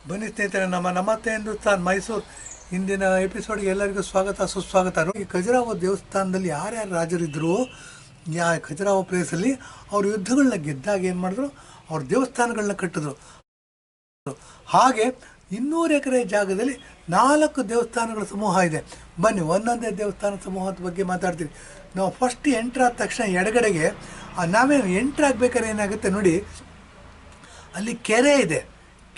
ಬನ್ನಿ ಸ್ನೇಹಿತರೆ, ನಮಸ್ತೆ ಹಿಂದೂಸ್ತಾನ್ ಮೈಸೂರು ಇಂದಿನ ಎಪಿಸೋಡ್ಗೆ ಎಲ್ಲರಿಗೂ ಸ್ವಾಗತ ಸುಸ್ವಾಗತ. ಈ ಖಜುರಾಹೋ ದೇವಸ್ಥಾನದಲ್ಲಿ ಯಾರ್ಯಾರು ರಾಜರಿದ್ದರು, ಖಜುರಾಹೋ ಪ್ಲೇಸಲ್ಲಿ ಅವ್ರ ಯುದ್ಧಗಳನ್ನ ಗೆದ್ದಾಗ ಏನು ಮಾಡಿದ್ರು, ಅವ್ರ ದೇವಸ್ಥಾನಗಳನ್ನ ಕಟ್ಟಿದ್ರು. ಹಾಗೆ 200 ಎಕರೆ ಜಾಗದಲ್ಲಿ 4 ದೇವಸ್ಥಾನಗಳ ಸಮೂಹ ಇದೆ. ಬನ್ನಿ ಒಂದೊಂದೇ ದೇವಸ್ಥಾನ ಸಮೂಹದ ಬಗ್ಗೆ ಮಾತಾಡ್ತೀವಿ. ನಾವು ಫಸ್ಟ್ ಎಂಟ್ರ್ ಆದ ತಕ್ಷಣ ಎಡಗಡೆಗೆ ನಾವೇನು ಎಂಟ್ರ್ ಆಗಬೇಕಾದ್ರೆ ಏನಾಗುತ್ತೆ ನೋಡಿ, ಅಲ್ಲಿ ಕೆರೆ ಇದೆ.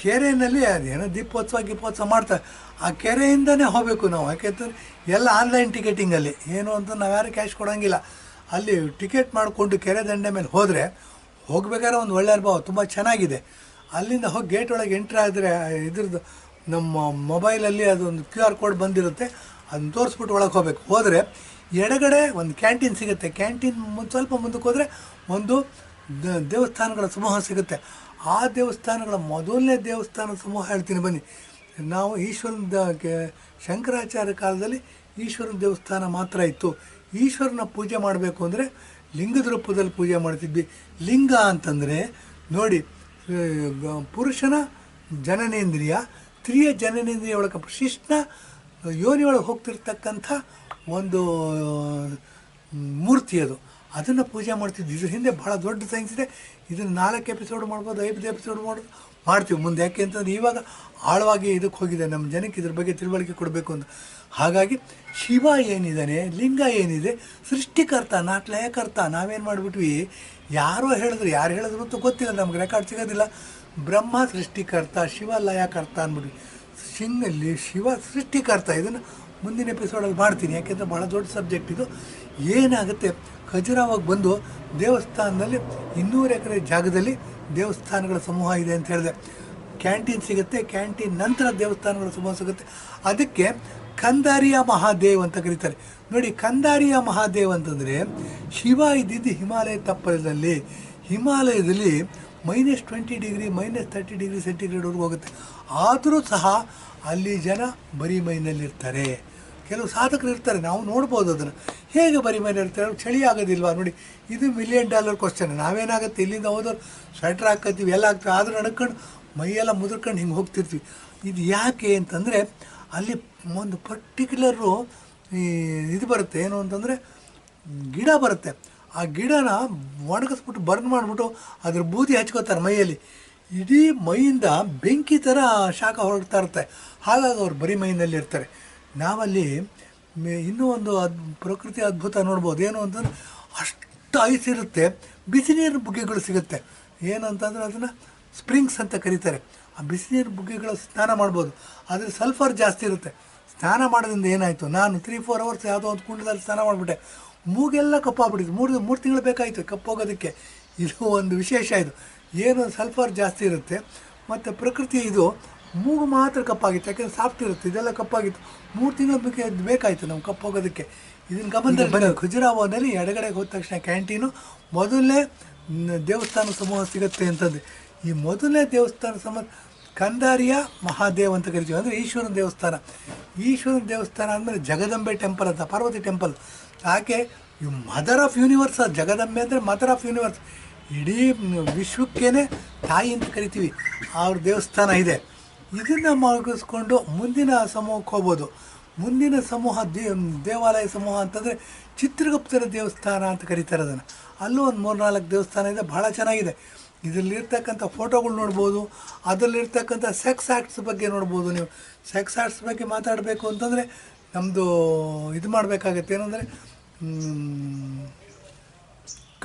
ಕೆರೆಯಲ್ಲಿ ಅದೇನೋ ದೀಪೋತ್ಸವ ಮಾಡ್ತಾರೆ. ಆ ಕೆರೆಯಿಂದನೇ ಹೋಗಬೇಕು ನಾವು, ಯಾಕೆಂತಂದ್ರೆ ಎಲ್ಲ ಆನ್ಲೈನ್ ಟಿಕೆಟಿಂಗಲ್ಲಿ ಏನು ಅಂತ ನಾವು ಯಾರು ಕ್ಯಾಶ್ ಕೊಡೋಂಗಿಲ್ಲ. ಅಲ್ಲಿ ಟಿಕೆಟ್ ಮಾಡಿಕೊಂಡು ಕೆರೆ ದಂಡೆ ಮೇಲೆ ಹೋದರೆ ಹೋಗ್ಬೇಕಾದ್ರೆ ಒಂದು ಒಳ್ಳೆ ಅನುಭವ, ತುಂಬ ಚೆನ್ನಾಗಿದೆ. ಅಲ್ಲಿಂದ ಹೋಗಿ ಗೇಟ್ ಒಳಗೆ ಎಂಟ್ರ್ ಆದರೆ ಇದ್ರದ್ದು ನಮ್ಮ ಮೊಬೈಲಲ್ಲಿ ಅದೊಂದು QR ಕೋಡ್ ಬಂದಿರುತ್ತೆ, ಅದನ್ನು ತೋರಿಸ್ಬಿಟ್ಟು ಒಳಗೆ ಹೋಗ್ಬೇಕು. ಹೋದರೆ ಎಡಗಡೆ ಒಂದು ಕ್ಯಾಂಟೀನ್ ಸಿಗುತ್ತೆ. ಕ್ಯಾಂಟೀನ್ ಸ್ವಲ್ಪ ಮುಂದಕ್ಕೆ ಹೋದರೆ ಒಂದು ದೇವಸ್ಥಾನಗಳ ಸಮೂಹ ಸಿಗುತ್ತೆ. ಆ ದೇವಸ್ಥಾನಗಳ ಮೊದಲನೇ ದೇವಸ್ಥಾನ ಸಮೂಹ ಹೇಳ್ತೀನಿ ಬನ್ನಿ. ನಾವು ಈಶ್ವರನ ಶಂಕರಾಚಾರ್ಯ ಕಾಲದಲ್ಲಿ ಈಶ್ವರನ ದೇವಸ್ಥಾನ ಮಾತ್ರ ಇತ್ತು. ಈಶ್ವರನ ಪೂಜೆ ಮಾಡಬೇಕು ಅಂದರೆ ಲಿಂಗದ ರೂಪದಲ್ಲಿ ಪೂಜೆ ಮಾಡ್ತಿದ್ವಿ. ಲಿಂಗ ಅಂತಂದರೆ ನೋಡಿ, ಪುರುಷನ ಜನನೇಂದ್ರಿಯ, ಸ್ತ್ರೀಯ ಜನನೇಂದ್ರಿಯ ಒಳಗೆ ಶಿಷ್ಣ ಯೋನಿಯೊಳಗೆ ಹೋಗ್ತಿರ್ತಕ್ಕಂಥ ಒಂದು ಮೂರ್ತಿ ಅದು. ಅದನ್ನು ಪೂಜೆ ಮಾಡ್ತಿದ್ವಿ. ಇದ್ರ ಹಿಂದೆ ಭಾಳ ದೊಡ್ಡ ಸೈನ್ಸ್ ಇದೆ. ಇದನ್ನು 4 ಎಪಿಸೋಡ್ ಮಾಡ್ಬೋದು, 5 ಎಪಿಸೋಡ್ ಮಾಡ್ತೀವಿ ಮುಂದೆ. ಯಾಕೆ ಅಂತಂದರೆ ಇವಾಗ ಆಳವಾಗಿ ಇದಕ್ಕೆ ಹೋಗಿದೆ, ನಮ್ಮ ಜನಕ್ಕೆ ಇದ್ರ ಬಗ್ಗೆ ತಿಳುವಳಿಕೆ ಕೊಡಬೇಕು ಅಂತ. ಹಾಗಾಗಿ ಶಿವ ಏನಿದ್ದಾನೆ, ಲಿಂಗ ಏನಿದೆ, ಸೃಷ್ಟಿಕರ್ತ, ನಾಟ್ ಲಯಕರ್ತ. ನಾವೇನು ಮಾಡಿಬಿಟ್ವಿ, ಯಾರು ಹೇಳಿದ್ರು ಅಂತ ಗೊತ್ತಿಲ್ಲ, ನಮ್ಗೆ ರೆಕಾರ್ಡ್ ಸಿಗೋದಿಲ್ಲ. ಬ್ರಹ್ಮ ಸೃಷ್ಟಿಕರ್ತ, ಶಿವ ಲಯಕರ್ತ ಅಂದ್ಬಿಟ್ವಿ. ಶಿವ ಸೃಷ್ಟಿಕರ್ತ. ಇದನ್ನು ಮುಂದಿನ ಎಪಿಸೋಡಲ್ಲಿ ಮಾಡ್ತೀನಿ, ಯಾಕೆಂದರೆ ಭಾಳ ದೊಡ್ಡ ಸಬ್ಜೆಕ್ಟ್ ಇದು. ಏನಾಗುತ್ತೆ, ಖಜುರಾಹೋಗೆ ಬಂದು ದೇವಸ್ಥಾನದಲ್ಲಿ 200 ಎಕರೆ ಜಾಗದಲ್ಲಿ ದೇವಸ್ಥಾನಗಳ ಸಮೂಹ ಇದೆ ಅಂತ ಹೇಳಿದೆ. ಕ್ಯಾಂಟೀನ್ ಸಿಗುತ್ತೆ, ಕ್ಯಾಂಟೀನ್ ನಂತರ ದೇವಸ್ಥಾನಗಳ ಸಮೂಹ ಸಿಗುತ್ತೆ. ಅದಕ್ಕೆ ಕಂದಾರಿಯ ಮಹಾದೇವ್ ಅಂತ ಕರೀತಾರೆ. ನೋಡಿ, ಕಂದಾರಿಯ ಮಹಾದೇವ್ ಅಂತಂದರೆ ಶಿವ ಇದ್ದಿದ್ದು ಹಿಮಾಲಯ ತಪ್ಪಲದಲ್ಲಿ. ಹಿಮಾಲಯದಲ್ಲಿ -20 ಡಿಗ್ರಿ -30 ಡಿಗ್ರಿ ಸೆಂಟಿಗ್ರೇಡ್ವರೆಗೂ ಹೋಗುತ್ತೆ. ಆದರೂ ಸಹ ಅಲ್ಲಿ ಜನ ಬರೀ ಮೈನಲ್ಲಿರ್ತಾರೆ. ಕೆಲವು ಸಾಧಕರು ಇರ್ತಾರೆ, ನಾವು ನೋಡ್ಬೋದು ಅದನ್ನು. ಹೇಗೆ ಬರೀ ಮೈನಲ್ಲಿ ಇರ್ತಾರೆ? ಚಳಿ ಆಗೋದಿಲ್ವಾ? ನೋಡಿ, ಇದು $1 ಮಿಲಿಯನ್ ಕ್ವಶನ್. ನಾವೇನಾಗುತ್ತೆ, ಇಲ್ಲಿಂದ ಹೋದವ್ರು ಸ್ವೆಟ್ರ್ ಹಾಕ್ಕೊತೀವಿ, ಎಲ್ಲ ಆಗ್ತೀವಿ, ಆದರೂ ನಡ್ಕೊಂಡು ಮೈಯೆಲ್ಲ ಮುದುರ್ಕೊಂಡು ಹಿಂಗೆ ಹೋಗ್ತಿರ್ತೀವಿ. ಇದು ಯಾಕೆ ಅಂತಂದರೆ ಅಲ್ಲಿ ಒಂದು ಪರ್ಟಿಕ್ಯುಲರು ಇದು ಬರುತ್ತೆ. ಏನು ಅಂತಂದರೆ ಗಿಡ ಬರುತ್ತೆ. ಆ ಗಿಡನ ಒಣಗಿಸ್ಬಿಟ್ಟು ಬರ್ನ್ ಮಾಡಿಬಿಟ್ಟು ಅದ್ರ ಬೂದಿ ಹಚ್ಕೋತಾರೆ ಮೈಯಲ್ಲಿ. ಇಡೀ ಮೈಯಿಂದ ಬೆಂಕಿ ಥರ ಶಾಖ ಹೊರಡ್ತಾ ಇರುತ್ತೆ. ಹಾಗಾಗಿ ಅವ್ರು ಬರೀ ಮೈಯಲ್ಲಿ ಇರ್ತಾರೆ. ನಾವಲ್ಲಿ ಇನ್ನೂ ಒಂದು ಪ್ರಕೃತಿ ಅದ್ಭುತ ನೋಡ್ಬೋದು. ಏನು ಅಂತಂದರೆ ಅಷ್ಟು ಐಸ್ ಇರುತ್ತೆ. ಬಿಸಿ ನೀರಿನ ಬುಗ್ಗೆಗಳು ಸಿಗುತ್ತೆ. ಏನು ಅಂತಂದರೆ ಅದನ್ನು ಸ್ಪ್ರಿಂಗ್ಸ್ ಅಂತ ಕರೀತಾರೆ. ಆ ಬಿಸಿ ನೀರಿನ ಬುಗ್ಗೆಗಳು ಸ್ನಾನ ಮಾಡ್ಬೋದು. ಆದರೆ ಸಲ್ಫರ್ ಜಾಸ್ತಿ ಇರುತ್ತೆ. ಸ್ನಾನ ಮಾಡೋದ್ರಿಂದ ಏನಾಯಿತು, ನಾನು 3-4 ಅವರ್ಸ್ ಯಾವುದೋ ಒಂದು ಕುಂಡದಲ್ಲಿ ಸ್ನಾನ ಮಾಡಿಬಿಟ್ಟೆ. ಮೂಗೆಲ್ಲ ಕಪ್ಪಾಗ್ಬಿಟ್ಟಿತ್ತು. 3 ತಿಂಗಳು ಬೇಕಾಯಿತು ಕಪ್ಪೋಗೋದಕ್ಕೆ. ಇದು ಒಂದು ವಿಶೇಷ. ಇದು ಏನು, ಸಲ್ಫರ್ ಜಾಸ್ತಿ ಇರುತ್ತೆ. ಮತ್ತು ಪ್ರಕೃತಿ ಇದು ಮೂಗು ಮಾತ್ರ ಕಪ್ಪಾಗಿತ್ತು, ಯಾಕೆಂದರೆ ಸಾಫ್ಟ್ ಇರುತ್ತೆ. ಇದೆಲ್ಲ ಕಪ್ಪಾಗಿತ್ತು. 3 ತಿಂಗಳು ಬೇಕಾಯಿತು ನಾವು ಕಪ್ಪೋಗೋದಕ್ಕೆ. ಇದನ್ನು ಗಮನದಲ್ಲಿ ಬನ್ನಿ. ಖಜುರಾಹೋನಲ್ಲಿ ಎಡಗಡೆಗೆ ಹೋದ ತಕ್ಷಣ ಕ್ಯಾಂಟೀನು, ಮೊದಲನೇ ದೇವಸ್ಥಾನ ಸಮೂಹ ಸಿಗುತ್ತೆ ಅಂತಂದು. ಈ ಮೊದಲನೇ ದೇವಸ್ಥಾನ ಸಮೂಹ ಕಂದಾರಿಯ ಮಹಾದೇವ್ ಅಂತ ಕರಿತೀವಿ, ಅಂದರೆ ಈಶ್ವರನ ದೇವಸ್ಥಾನ. ಈಶ್ವರನ ದೇವಸ್ಥಾನ ಆದಮೇಲೆ ಜಗದಂಬೆ ಟೆಂಪಲ್ ಅಂತ, ಪಾರ್ವತಿ ಟೆಂಪಲ್. ಯಾಕೆ, ಈ ಮದರ್ ಆಫ್ ಯೂನಿವರ್ಸ್. ಜಗದಂಬೆ ಅಂದರೆ ಮದರ್ ಆಫ್ ಯೂನಿವರ್ಸ್, ಇಡೀ ವಿಶ್ವಕ್ಕೇ ತಾಯಿ ಅಂತ ಕರಿತೀವಿ. ಅವ್ರ ದೇವಸ್ಥಾನ ಇದೆ. ಇದನ್ನು ಮುಗಿಸ್ಕೊಂಡು ಮುಂದಿನ ಸಮೂಹಕ್ಕೆ ಹೋಗ್ಬೋದು. ಮುಂದಿನ ಸಮೂಹ ದೇವಾಲಯ ಸಮೂಹ ಅಂತಂದರೆ ಚಿತ್ರಗುಪ್ತರ ದೇವಸ್ಥಾನ ಅಂತ ಕರೀತಾರೆ ಅದನ್ನು. ಅಲ್ಲೂ ಒಂದು 3-4 ದೇವಸ್ಥಾನ ಇದೆ, ಭಾಳ ಚೆನ್ನಾಗಿದೆ. ಇದರಲ್ಲಿರ್ತಕ್ಕಂಥ ಫೋಟೋಗಳು ನೋಡ್ಬೋದು. ಅದರಲ್ಲಿರ್ತಕ್ಕಂಥ ಸೆಕ್ಸ್ ಆ್ಯಕ್ಟ್ಸ್ ಬಗ್ಗೆ ನೋಡ್ಬೋದು ನೀವು. ಸೆಕ್ಸ್ ಆ್ಯಕ್ಟ್ಸ್ ಬಗ್ಗೆ ಮಾತಾಡಬೇಕು ಅಂತಂದರೆ ನಮ್ಮದು ಇದು ಮಾಡಬೇಕಾಗತ್ತೆ, ಏನಂದರೆ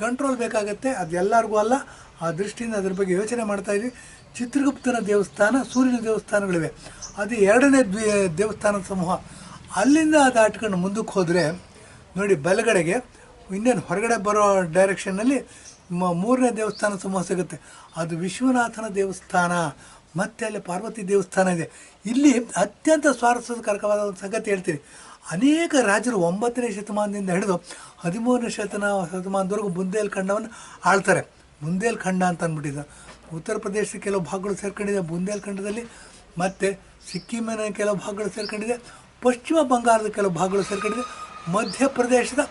ಕಂಟ್ರೋಲ್ ಬೇಕಾಗತ್ತೆ. ಅದು ಎಲ್ಲರಿಗೂ ಅಲ್ಲ. ಆ ದೃಷ್ಟಿಯಿಂದ ಅದ್ರ ಬಗ್ಗೆ ಯೋಚನೆ ಮಾಡ್ತಾಯಿದ್ವಿ. ಚಿತ್ರಗುಪ್ತನ ದೇವಸ್ಥಾನ, ಸೂರ್ಯನ ದೇವಸ್ಥಾನಗಳಿವೆ. ಅದು 2ನೇ ದೇವಸ್ಥಾನದ ಸಮೂಹ. ಅಲ್ಲಿಂದ ದಾಟ್ಕೊಂಡು ಮುಂದಕ್ಕೆ ಹೋದರೆ ನೋಡಿ, ಬಲಗಡೆಗೆ ಇನ್ನೇನು ಹೊರಗಡೆ ಬರೋ ಡೈರೆಕ್ಷನ್ನಲ್ಲಿ 3ನೇ ದೇವಸ್ಥಾನ ಸಮೂಹ ಸಿಗುತ್ತೆ. ಅದು ವಿಶ್ವನಾಥನ ದೇವಸ್ಥಾನ. ಮತ್ತು ಅಲ್ಲಿ ಪಾರ್ವತಿ ದೇವಸ್ಥಾನ ಇದೆ. ಇಲ್ಲಿ ಅತ್ಯಂತ ಸ್ವಾರಸ್ಯಕರವಾದ ಒಂದು ಸಂಗತಿ ಹೇಳ್ತೀನಿ. ಅನೇಕ ರಾಜರು 9ನೇ ಶತಮಾನದಿಂದ ಹಿಡಿದು 13ನೇ ಶತಮಾನದವರೆಗೂ ಬುಂದೇಲ್ಖಂಡವನ್ನು ಆಳ್ತಾರೆ. ಬುಂದೇಲ್ಖಂಡ ಅಂತ ಅಂದ್ಬಿಟ್ಟಿದ್ದ. ಉತ್ತರ ಪ್ರದೇಶದ ಕೆಲವು ಭಾಗಗಳು ಸೇರ್ಕೊಂಡಿದೆ ಬುಂದೇಲ್ಖಂಡದಲ್ಲಿ, ಮತ್ತು ಸಿಕ್ಕಿಮಿನ ಕೆಲವು ಭಾಗಗಳು ಸೇರ್ಕೊಂಡಿದೆ, ಪಶ್ಚಿಮ ಬಂಗಾಳದ ಕೆಲವು ಭಾಗಗಳು ಸೇರ್ಕೊಂಡಿದೆ, ಮಧ್ಯಪ್ರದೇಶದ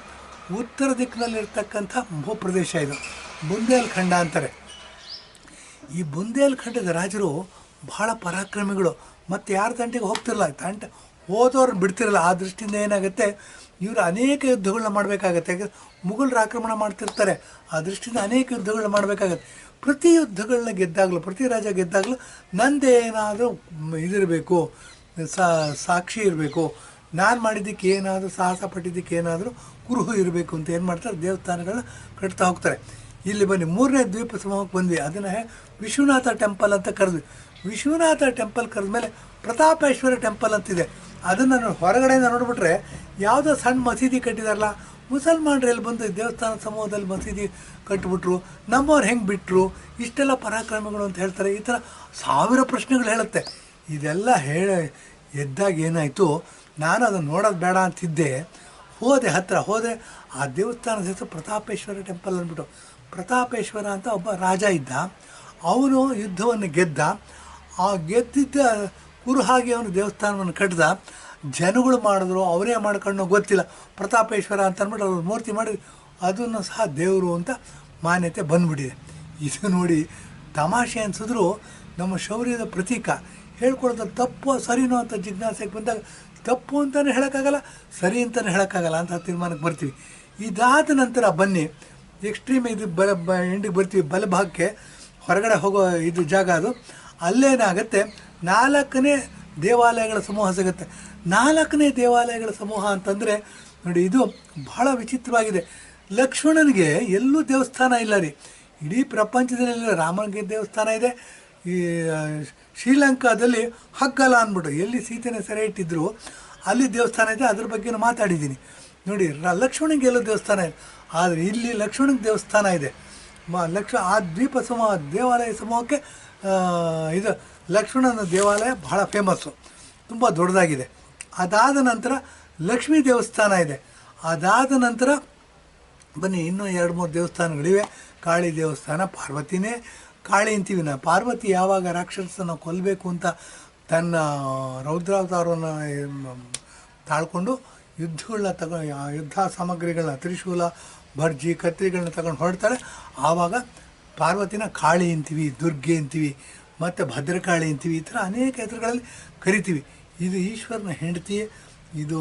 ಉತ್ತರ ದಿಕ್ಕಿನಲ್ಲಿರ್ತಕ್ಕಂಥ ಭೂಪ್ರದೇಶ ಇದು ಬುಂದೇಲ್ಖಂಡ ಅಂತಾರೆ. ಈ ಬುಂದೇಲ್ಖಂಡದ ರಾಜರು ಭಾಳ ಪರಾಕ್ರಮಿಗಳು, ಮತ್ತು ಯಾರ ತಂಟೆಗೆ ಹೋಗ್ತಿರಲ್ಲ, ಹೋದವ್ರನ್ನ ಬಿಡ್ತಿರಲ್ಲ. ಆ ದೃಷ್ಟಿಯಿಂದ ಏನಾಗುತ್ತೆ, ಇವರು ಅನೇಕ ಯುದ್ಧಗಳನ್ನ ಮಾಡಬೇಕಾಗತ್ತೆ. ಯಾಕಂದರೆ ಮುಘಲರು ಆಕ್ರಮಣ ಮಾಡ್ತಿರ್ತಾರೆ, ಆ ದೃಷ್ಟಿಯಿಂದ ಅನೇಕ ಯುದ್ಧಗಳನ್ನ ಮಾಡಬೇಕಾಗತ್ತೆ. ಪ್ರತಿ ಯುದ್ಧಗಳನ್ನ ಗೆದ್ದಾಗಲೂ, ಪ್ರತಿ ರಾಜ ಗೆದ್ದಾಗಲೂ ನಂದೇನಾದರೂ ಇದಿರಬೇಕು, ಸಾಕ್ಷಿ ಇರಬೇಕು, ನಾನು ಮಾಡಿದ್ದಕ್ಕೆ ಏನಾದರೂ, ಸಾಹಸ ಪಟ್ಟಿದ್ದಕ್ಕೆ ಏನಾದರೂ ಕುರುಹು ಇರಬೇಕು ಅಂತ ಏನು ಮಾಡ್ತಾರೆ, ದೇವಸ್ಥಾನಗಳನ್ನ ಕಟ್ತಾ ಹೋಗ್ತಾರೆ. ಇಲ್ಲಿ ಬನ್ನಿ, 3ನೇ ದ್ವೀಪ ಸಮೂಹಕ್ಕೆ ಬಂದ್ವಿ. ಅದನ್ನು ವಿಶ್ವನಾಥ ಟೆಂಪಲ್ ಅಂತ ಕರೆದ್ವಿ. ವಿಶ್ವನಾಥ ಟೆಂಪಲ್ ಕರೆದ ಮೇಲೆ ಪ್ರತಾಪೇಶ್ವರ ಟೆಂಪಲ್ ಅಂತಿದೆ. ಅದನ್ನು ಹೊರಗಡೆಯಿಂದ ನೋಡಿಬಿಟ್ರೆ ಯಾವುದೋ ಸಣ್ಣ ಮಸೀದಿ ಕಟ್ಟಿದಾರಲ್ಲ, ಮುಸಲ್ಮಾನರು ಎಲ್ಲಿ ಬಂದು ದೇವಸ್ಥಾನ ಸಮೂಹದಲ್ಲಿ ಮಸೀದಿ ಕಟ್ಟಿಬಿಟ್ರು, ನಮ್ಮವ್ರು ಹೆಂಗೆ ಬಿಟ್ಟರು, ಇಷ್ಟೆಲ್ಲ ಪರಾಕ್ರಮಗಳು ಅಂತ ಹೇಳ್ತಾರೆ. ಈ ಥರ 1000 ಪ್ರಶ್ನೆಗಳು ಹೇಳುತ್ತೆ. ಇದೆಲ್ಲ ಎದ್ದಾಗ ಏನಾಯಿತು, ನಾನು ಅದನ್ನು ನೋಡೋದು ಬೇಡ ಅಂತಿದ್ದೆ. ಹತ್ತಿರ ಹೋದೆ. ಆ ದೇವಸ್ಥಾನದ ಹೆಸರು ಪ್ರತಾಪೇಶ್ವರ ಟೆಂಪಲ್ ಅಂದ್ಬಿಟ್ಟು. ಪ್ರತಾಪೇಶ್ವರ ಅಂತ ಒಬ್ಬ ರಾಜ ಇದ್ದ. ಅವನು ಯುದ್ಧವನ್ನು ಗೆದ್ದ. ಆ ಗೆದ್ದಿದ್ದ ಕುರುಹಾಗಿ ಅವನು ದೇವಸ್ಥಾನವನ್ನು ಕಟ್ಟಿದ. ಜನಗಳು ಮಾಡಿದ್ರು, ಅವರೇ ಮಾಡ್ಕೊಂಡು ಗೊತ್ತಿಲ್ಲ, ಪ್ರತಾಪೇಶ್ವರ ಅಂತ ಅಂದ್ಬಿಟ್ಟು ಅವ್ರು ಮೂರ್ತಿ ಮಾಡಿ ಅದನ್ನು ಸಹ ದೇವರು ಅಂತ ಮಾನ್ಯತೆ ಬಂದ್ಬಿಟ್ಟಿದೆ. ಇದು ನೋಡಿ ತಮಾಷೆ ಅನಿಸಿದ್ರು ನಮ್ಮ ಶೌರ್ಯದ ಪ್ರತೀಕ. ಹೇಳ್ಕೊಡೋದು ತಪ್ಪು ಸರಿನೋ ಅಂತ ಜಿಜ್ಞಾಸೆಗೆ ಬಂದಾಗ ತಪ್ಪು ಅಂತಲೇ ಹೇಳೋಕ್ಕಾಗಲ್ಲ, ಸರಿ ಅಂತಲೇ ಹೇಳೋಕ್ಕಾಗಲ್ಲ ಅಂತ ತೀರ್ಮಾನಕ್ಕೆ ಬರ್ತೀವಿ. ಇದಾದ ನಂತರ ಬನ್ನಿ, ಎಕ್ಸ್ಟ್ರೀಮ್ ಇದು ಎಂಡಿಗೆ ಬರ್ತೀವಿ, ಬಲಭಾಗಕ್ಕೆ ಹೊರಗಡೆ ಹೋಗೋ ಇದು ಜಾಗ ಅದು. ಅಲ್ಲೇನಾಗುತ್ತೆ, 4ನೇ ದೇವಾಲಯಗಳ ಸಮೂಹ ಸಿಗುತ್ತೆ. 4ನೇ ದೇವಾಲಯಗಳ ಸಮೂಹ ಅಂತಂದರೆ ನೋಡಿ, ಇದು ಬಹಳ ವಿಚಿತ್ರವಾಗಿದೆ. ಲಕ್ಷ್ಮಣನಿಗೆ ಎಲ್ಲೂ ದೇವಸ್ಥಾನ ಇಲ್ಲ ರೀ, ಇಡೀ ಪ್ರಪಂಚದಲ್ಲಿ. ರಾಮನಿಗೆ ದೇವಸ್ಥಾನ ಇದೆ. ಈ ಶ್ರೀಲಂಕಾದಲ್ಲಿ ಹಗ್ಗಲ ಅಂದ್ಬಿಟ್ಟು ಎಲ್ಲಿ ಸೀತೆನ ಸೆರೆ ಇಟ್ಟಿದ್ರು ಅಲ್ಲಿ ದೇವಸ್ಥಾನ ಇದೆ. ಅದ್ರ ಬಗ್ಗೆ ಮಾತಾಡಿದ್ದೀನಿ ನೋಡಿ. ಲಕ್ಷ್ಮಣನಿಗೆ ಎಲ್ಲೂ ದೇವಸ್ಥಾನ ಇದೆ, ಆದರೆ ಇಲ್ಲಿ ಲಕ್ಷ್ಮಣನಿಗೆ ದೇವಸ್ಥಾನ ಇದೆ. ಆ ದ್ವೀಪ ಸಮೂಹ ದೇವಾಲಯ ಸಮೂಹಕ್ಕೆ ಇದು ಲಕ್ಷ್ಮಣನ ದೇವಾಲಯ ಬಹಳ ಫೇಮಸ್ಸು, ತುಂಬ ದೊಡ್ಡದಾಗಿದೆ. ಅದಾದ ನಂತರ ಲಕ್ಷ್ಮೀ ದೇವಸ್ಥಾನ ಇದೆ. ಅದಾದ ನಂತರ ಬನ್ನಿ, ಇನ್ನೂ 2-3 ದೇವಸ್ಥಾನಗಳಿವೆ. ಕಾಳಿ ದೇವಸ್ಥಾನ, ಪಾರ್ವತಿನೇ ಕಾಳಿ ಅಂತೀವಿ ನಾವು. ಪಾರ್ವತಿ ಯಾವಾಗ ರಾಕ್ಷಸನ ಕೊಲ್ಲಬೇಕು ಅಂತ ತನ್ನ ರೌದ್ರಾವತಾರವನ್ನು ತಾಳ್ಕೊಂಡು ಯುದ್ಧ ಸಾಮಗ್ರಿಗಳನ್ನ, ತ್ರಿಶೂಲ, ಭರ್ಜಿ, ಕತ್ರಿಗಳನ್ನ ತಗೊಂಡು ಹೊರಡ್ತಾಳೆ. ಆವಾಗ ಪಾರ್ವತಿನ ಕಾಳಿ ಅಂತೀವಿ, ದುರ್ಗೆ ಅಂತೀವಿ, ಮತ್ತು ಭದ್ರಕಾಳಿ ಅಂತೀವಿ. ಈ ಥರ ಅನೇಕ ಹೆಸರುಗಳಲ್ಲಿ ಕರಿತೀವಿ. ಇದು ಈಶ್ವರನ ಹೆಂಡತಿ, ಇದು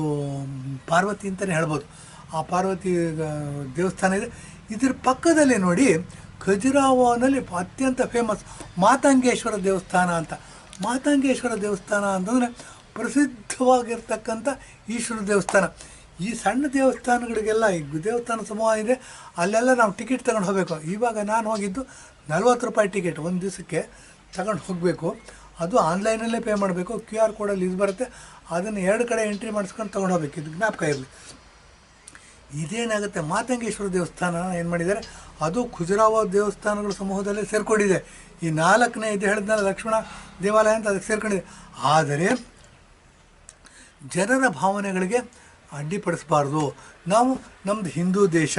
ಪಾರ್ವತಿ ಅಂತಲೇ ಹೇಳ್ಬೋದು. ಆ ಪಾರ್ವತಿ ದೇವಸ್ಥಾನ ಇದೆ. ಇದ್ರ ಪಕ್ಕದಲ್ಲಿ ನೋಡಿ, ಖಜುರಾಹೋನಲ್ಲಿ ಅತ್ಯಂತ ಫೇಮಸ್ ಮಾತಂಗೇಶ್ವರ ದೇವಸ್ಥಾನ ಅಂತ. ಮಾತಂಗೇಶ್ವರ ದೇವಸ್ಥಾನ ಅಂತಂದರೆ ಪ್ರಸಿದ್ಧವಾಗಿರ್ತಕ್ಕಂಥ ಈಶ್ವರ ದೇವಸ್ಥಾನ. ಈ ಸಣ್ಣ ದೇವಸ್ಥಾನಗಳಿಗೆಲ್ಲ ಈ ದೇವಸ್ಥಾನ ಸಮೂಹ ಇದೆ, ಅಲ್ಲೆಲ್ಲ ನಾವು ಟಿಕೆಟ್ ತಗೊಂಡು ಹೋಗಬೇಕು. ಇವಾಗ ನಾನು ಹೋಗಿದ್ದು 40 ರೂಪಾಯಿ ಟಿಕೆಟ್ ಒಂದು ದಿವಸಕ್ಕೆ ತಗೊಂಡು ಹೋಗಬೇಕು. ಅದು ಆನ್ಲೈನಲ್ಲೇ ಪೇ ಮಾಡಬೇಕು. QR ಕೋಡಲ್ಲಿ ಇದು ಬರುತ್ತೆ, ಅದನ್ನು 2 ಕಡೆ ಎಂಟ್ರಿ ಮಾಡಿಸ್ಕೊಂಡು ತೊಗೊಂಡು ಹೋಗ್ಬೇಕು. ಇದು ಜ್ಞಾಪಕ ಇರಲಿ. ಇದೇನಾಗುತ್ತೆ, ಮಾತಂಗೇಶ್ವರ ದೇವಸ್ಥಾನ ಏನು ಮಾಡಿದ್ದಾರೆ, ಅದು ಖಜುರಾಹೋ ದೇವಸ್ಥಾನಗಳ ಸಮೂಹದಲ್ಲೇ ಸೇರಿಕೊಂಡಿದೆ. ಈ 4ನೇ ಇದು ಹೇಳಿದ್ನಲ್ಲ ಲಕ್ಷ್ಮಣ ದೇವಾಲಯ ಅಂತ, ಅದಕ್ಕೆ ಸೇರ್ಕೊಂಡಿದೆ. ಆದರೆ ಜನರ ಭಾವನೆಗಳಿಗೆ ಅಡ್ಡಿಪಡಿಸಬಾರ್ದು. ನಾವು ನಮ್ಮದು ಹಿಂದೂ ದೇಶ,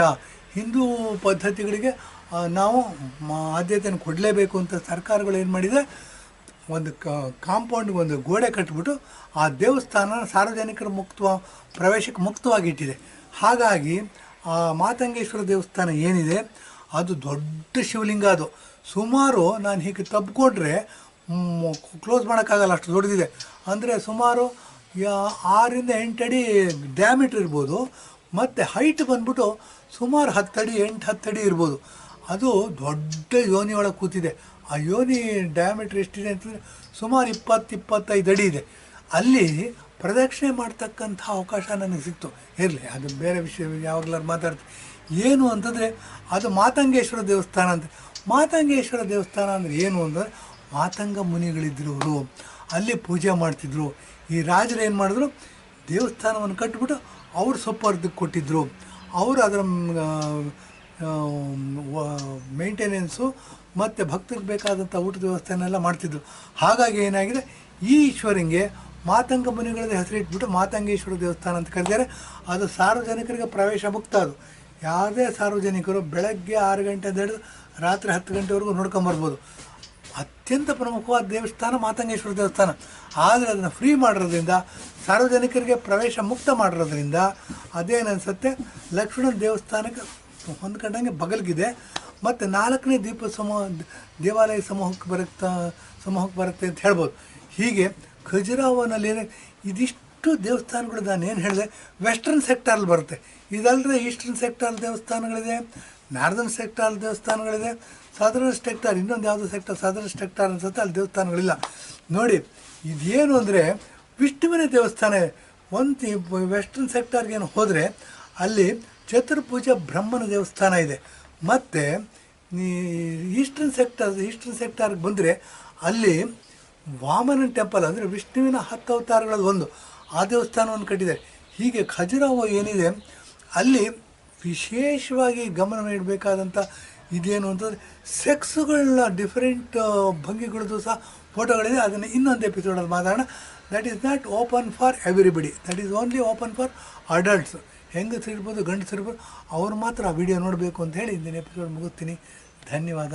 ಹಿಂದೂ ಪದ್ಧತಿಗಳಿಗೆ ನಾವು ಆದ್ಯತೆಯನ್ನು ಕೊಡಲೇಬೇಕು ಅಂತ ಸರ್ಕಾರಗಳು ಏನು ಮಾಡಿದೆ, ಒಂದು ಕಾಂಪೌಂಡ್ಗೆ ಒಂದು ಗೋಡೆ ಕಟ್ಟಿಬಿಟ್ಟು ಆ ದೇವಸ್ಥಾನ ಸಾರ್ವಜನಿಕರ ಪ್ರವೇಶಕ್ಕೆ ಮುಕ್ತವಾಗಿಟ್ಟಿದೆ. ಹಾಗಾಗಿ ಆ ಮಾತಂಗೇಶ್ವರ ದೇವಸ್ಥಾನ ಏನಿದೆ ಅದು ದೊಡ್ಡ ಶಿವಲಿಂಗ. ಅದು ಸುಮಾರು ನಾನು ಹೀಗೆ ತಬ್ಬಿಕೊಂಡ್ರೆ ಕ್ಲೋಸ್ ಮಾಡೋಕ್ಕಾಗಲ್ಲ, ಅಷ್ಟು ದೊಡ್ಡದಿದೆ. ಅಂದರೆ ಸುಮಾರು 6 ಇಂದ 8 ಅಡಿ ಡ್ಯಾಮೀಟ್ರ್ ಇರ್ಬೋದು, ಮತ್ತು ಹೈಟ್ ಬಂದ್ಬಿಟ್ಟು ಸುಮಾರು 10 ಅಡಿ 8-10 ಅಡಿ ಇರ್ಬೋದು. ಅದು ದೊಡ್ಡ ಯೋನಿ ಒಳಗೆ ಕೂತಿದೆ. ಆ ಯೋನಿ ಡಯಾಮೀಟ್ರ್ ಎಷ್ಟಿದೆ ಅಂತಂದರೆ ಸುಮಾರು 20-25 ಅಡಿ ಇದೆ. ಅಲ್ಲಿ ಪ್ರದಕ್ಷಿಣೆ ಮಾಡ್ತಕ್ಕಂಥ ಅವಕಾಶ ನನಗೆ ಸಿಕ್ತು. ಇರಲಿ, ಅದು ಬೇರೆ ವಿಷಯ, ಯಾವಾಗಲಾರು ಮಾತಾಡ್ತೀನಿ. ಏನು ಅಂತಂದರೆ ಅದು ಮಾತಂಗೇಶ್ವರ ದೇವಸ್ಥಾನ ಅಂತ. ಮಾತಂಗೇಶ್ವರ ದೇವಸ್ಥಾನ ಅಂದರೆ ಏನು ಅಂದರೆ, ಮಾತಂಗ ಮುನಿಗಳಿದ್ದರು, ಅಲ್ಲಿ ಪೂಜೆ ಮಾಡ್ತಿದ್ರು. ಈ ರಾಜರು ಏನು ಮಾಡಿದ್ರು, ದೇವಸ್ಥಾನವನ್ನು ಕಟ್ಟಿಬಿಟ್ಟು ಅವ್ರ ಸುಪರ್ದಕ್ಕೆ ಕೊಟ್ಟಿದ್ದರು. ಅವರು ಅದರ ಮೇಂಟೆನೆನ್ಸು ಮತ್ತು ಭಕ್ತರಿಗೆ ಬೇಕಾದಂಥ ಊಟದ ವ್ಯವಸ್ಥೆನೆಲ್ಲ ಮಾಡ್ತಿದ್ರು. ಹಾಗಾಗಿ ಏನಾಗಿದೆ, ಈ ಈಶ್ವರಂಗೆ ಮಾತಂಗ ಮುನಿಗಳದ್ದು ಹೆಸರಿಟ್ಬಿಟ್ಟು ಮಾತಂಗೇಶ್ವರ ದೇವಸ್ಥಾನ ಅಂತ ಕರೆದಿದ್ದಾರೆ. ಅದು ಸಾರ್ವಜನಿಕರಿಗೆ ಪ್ರವೇಶ ಮುಕ್ತ. ಅದು ಯಾವುದೇ ಸಾರ್ವಜನಿಕರು ಬೆಳಗ್ಗೆ 6 ಗಂಟೆಯಿಂದ ಹಿಡಿದು ರಾತ್ರಿ 10 ಗಂಟೆವರೆಗೂ ನೋಡ್ಕೊಂಬರ್ಬೋದು. ಅತ್ಯಂತ ಪ್ರಮುಖವಾದ ದೇವಸ್ಥಾನ ಮಾತಂಗೇಶ್ವರ ದೇವಸ್ಥಾನ. ಆದರೆ ಅದನ್ನು ಫ್ರೀ ಮಾಡಿರೋದ್ರಿಂದ, ಸಾರ್ವಜನಿಕರಿಗೆ ಪ್ರವೇಶ ಮುಕ್ತ ಮಾಡಿರೋದ್ರಿಂದ ಅದೇನನ್ಸುತ್ತೆ, ಲಕ್ಷ್ಮಣನ ದೇವಸ್ಥಾನಕ್ಕೆ ಹೊಂದ್ಕೊಂಡಂಗೆ ಬಗಲ್ಗಿದೆ. ಮತ್ತು 4ನೇ ದೇವಾಲಯ ಸಮೂಹಕ್ಕೆ ಬರುತ್ತೆ ಅಂತ ಹೇಳ್ಬೋದು. ಹೀಗೆ ಖಜುರಾಹೋನಲ್ಲಿ ಇದಿಷ್ಟು ದೇವಸ್ಥಾನಗಳು ನಾನು ಏನು ಹೇಳಿದೆ ವೆಸ್ಟರ್ನ್ ಸೆಕ್ಟಾರಲ್ಲಿ ಬರುತ್ತೆ. ಇದಲ್ಲದೆ ಈಸ್ಟರ್ನ್ ಸೆಕ್ಟಾರ್ ದೇವಸ್ಥಾನಗಳಿದೆ, ನಾರ್ದರ್ನ್ ಸೆಕ್ಟಾರ್ ದೇವಸ್ಥಾನಗಳಿದೆ, ಸಾಧಾರಣ ಸೆಕ್ಟಾರ್ ಇನ್ನೊಂದು ಯಾವುದೋ ಸಾಧಾರಣ ಸೆಕ್ಟಾರ್ ಅನ್ಸುತ್ತೆ, ಅಲ್ಲಿ ದೇವಸ್ಥಾನಗಳಿಲ್ಲ. ನೋಡಿ ಇದೇನು ಅಂದರೆ ವಿಷ್ಣುವಿನ ದೇವಸ್ಥಾನ ಇದೆ. ವೆಸ್ಟರ್ನ್ ಸೆಕ್ಟಾರ್ಗೆ ಏನು ಹೋದರೆ ಅಲ್ಲಿ ಚತುರ್ಭುಜ ಬ್ರಹ್ಮನ ದೇವಸ್ಥಾನ ಇದೆ. ಮತ್ತು ಈಸ್ಟರ್ನ್ ಸೆಕ್ಟಾರ್ಗೆ ಬಂದರೆ ಅಲ್ಲಿ ವಾಮನ ಟೆಂಪಲ್ ಅಂದರೆ ವಿಷ್ಣುವಿನ 10 ಅವತಾರಗಳಲ್ಲಿ ಒಂದು ಆ ದೇವಸ್ಥಾನವನ್ನು ಕಟ್ಟಿದ್ದಾರೆ. ಹೀಗೆ ಖಜುರಾಹೋ ಏನಿದೆ ಅಲ್ಲಿ ವಿಶೇಷವಾಗಿ ಗಮನ ನೀಡಬೇಕಾದಂಥ ಇದೇನು ಅಂತಂದರೆ ಸೆಕ್ಸ್ಗಳನ್ನ ಡಿಫರೆಂಟ್ ಭಂಗಿಗಳದ್ದು ಸಹ ಫೋಟೋಗಳಿದೆ. ಅದನ್ನು ಇನ್ನೊಂದು ಎಪಿಸೋಡಲ್ಲಿ ಮಾತಾಡೋಣ. That is not open for everybody, that is only open for adults. ಹೆಂಗಸರಿರ್ಬೋದು ಗಂಡಸರಿರ್ಬೋದು ಅವ್ರು ಮಾತ್ರ ಆ ವಿಡಿಯೋ ನೋಡಬೇಕು ಅಂತ ಹೇಳಿ ಇಂದಿನ ಎಪಿಸೋಡ್ ಮುಗಿಸ್ತೀನಿ. ಧನ್ಯವಾದ.